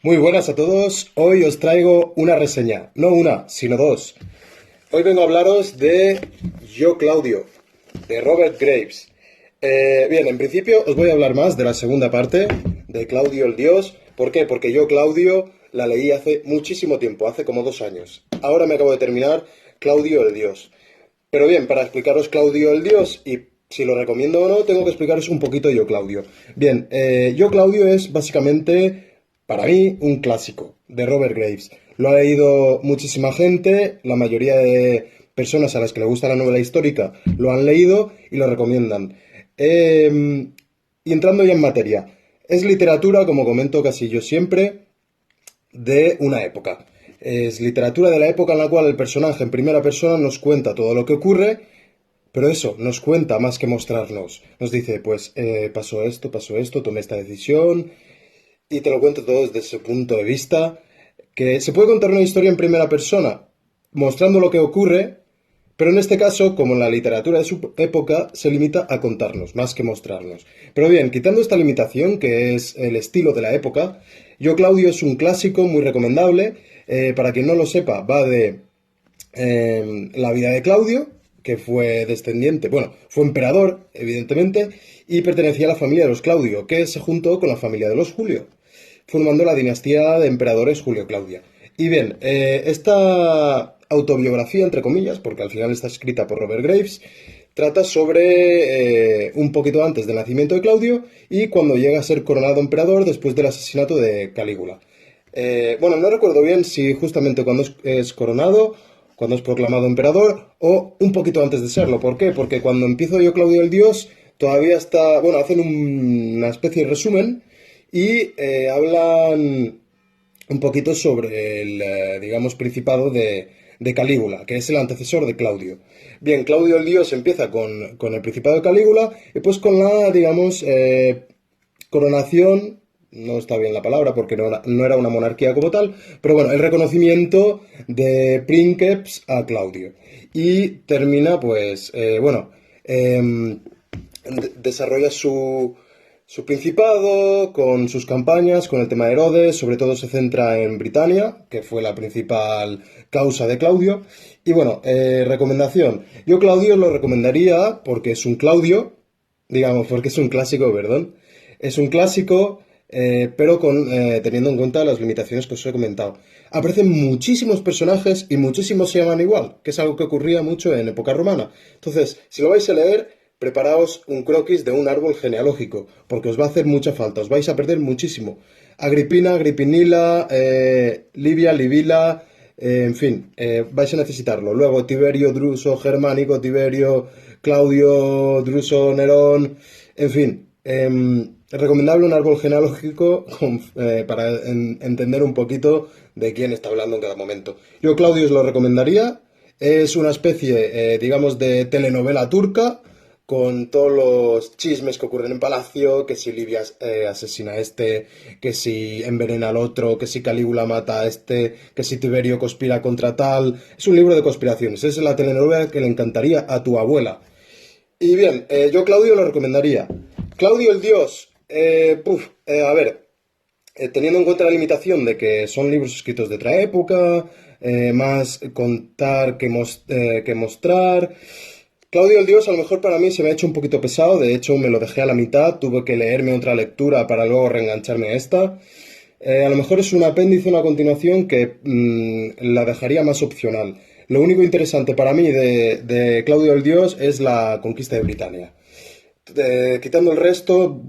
Muy buenas a todos, hoy os traigo una reseña, no una, sino dos. Hoy vengo a hablaros de Yo Claudio, de Robert Graves. Bien, en principio os voy a hablar más de la segunda parte, de Claudio el Dios. ¿Por qué? Porque Yo Claudio la leí hace muchísimo tiempo, hace como 2 años. Ahora me acabo de terminar Claudio el Dios. Pero bien, para explicaros Claudio el Dios y si lo recomiendo o no, tengo que explicaros un poquito Yo Claudio. Bien, Yo Claudio es básicamente, para mí, un clásico de Robert Graves. Lo ha leído muchísima gente, la mayoría de personas a las que le gusta la novela histórica lo han leído y lo recomiendan. Y entrando ya en materia, es literatura, como comento casi yo siempre, de una época. Es literatura de la época en la cual el personaje en primera persona nos cuenta todo lo que ocurre, pero eso, nos cuenta más que mostrarnos. Nos dice, pues pasó esto, tomé esta decisión, y te lo cuento todo desde ese punto de vista, que se puede contar una historia en primera persona, mostrando lo que ocurre, pero en este caso, como en la literatura de su época, se limita a contarnos, más que mostrarnos. Pero bien, quitando esta limitación, que es el estilo de la época, Yo Claudio es un clásico muy recomendable. Para quien no lo sepa, va de la vida de Claudio, que fue descendiente, bueno, fue emperador, evidentemente, y pertenecía a la familia de los Claudio, que se juntó con la familia de los Julio, formando la dinastía de emperadores Julio-Claudia. Y bien, esta autobiografía, entre comillas, porque al final está escrita por Robert Graves, trata sobre un poquito antes del nacimiento de Claudio y cuando llega a ser coronado emperador después del asesinato de Calígula. Bueno, no recuerdo bien si justamente cuando es coronado, cuando es proclamado emperador o un poquito antes de serlo. ¿Por qué? Porque cuando empiezo yo Claudio el Dios, todavía está, bueno, hacen una especie de resumen y hablan un poquito sobre el, digamos, principado de Calígula, que es el antecesor de Claudio. Bien, Claudio el Dios empieza con el principado de Calígula y pues con la, digamos, coronación, no está bien la palabra porque no era una monarquía como tal, pero bueno, el reconocimiento de Princeps a Claudio. Y termina, pues, bueno, desarrolla su principado con sus campañas, con el tema de Herodes, sobre todo se centra en Britania, que fue la principal causa de Claudio. Y bueno, recomendación. Yo Claudio lo recomendaría porque es un Claudio, digamos, porque es un clásico, perdón. Es un clásico, pero teniendo en cuenta las limitaciones que os he comentado. Aparecen muchísimos personajes y muchísimos se llaman igual, que es algo que ocurría mucho en época romana. Entonces, si lo vais a leer, preparaos un croquis de un árbol genealógico, porque os va a hacer mucha falta, os vais a perder muchísimo. Agripina, Agripinila, Livia, Livila, en fin, vais a necesitarlo. Luego Tiberio, Druso, Germánico, Tiberio, Claudio, Druso, Nerón, en fin. Recomendable un árbol genealógico para entender un poquito de quién está hablando en cada momento. Yo, Claudio, os lo recomendaría. Es una especie, digamos, de telenovela turca con todos los chismes que ocurren en Palacio, que si Livia asesina a este, que si envenena al otro, que si Calígula mata a este, que si Tiberio conspira contra tal. Es un libro de conspiraciones, es la telenovela que le encantaría a tu abuela. Y bien, yo Claudio lo recomendaría. Claudio el Dios, a ver, teniendo en cuenta la limitación de que son libros escritos de otra época, más contar que mostrar. Claudio el Dios a lo mejor para mí se me ha hecho un poquito pesado, de hecho me lo dejé a la mitad, tuve que leerme otra lectura para luego reengancharme a esta. A lo mejor es un apéndice, una continuación que la dejaría más opcional. Lo único interesante para mí de Claudio el Dios es la conquista de Britania. Quitando el resto,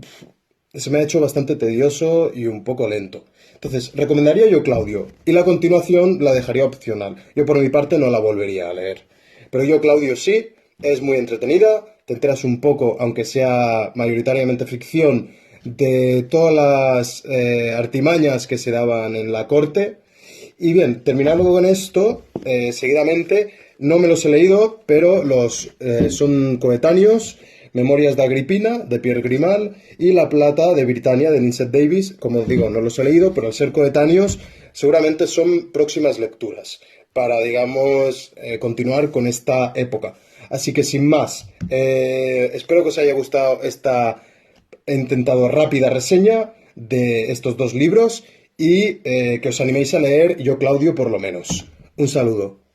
se me ha hecho bastante tedioso y un poco lento. Entonces, recomendaría yo Claudio y la continuación la dejaría opcional. Yo por mi parte no la volvería a leer. Pero yo Claudio sí, es muy entretenida, te enteras un poco, aunque sea mayoritariamente ficción, de todas las artimañas que se daban en la corte. Y bien, terminando con esto, seguidamente, no me los he leído, pero son coetáneos. Memorias de Agripina, de Pierre Grimal, y La Plata de Britania, de Vincent Davis. Como os digo, no los he leído, pero al ser coetáneos, seguramente son próximas lecturas para, digamos, continuar con esta época. Así que sin más, espero que os haya gustado esta, he intentado rápida reseña de estos dos libros y que os animéis a leer Yo Claudio por lo menos. Un saludo.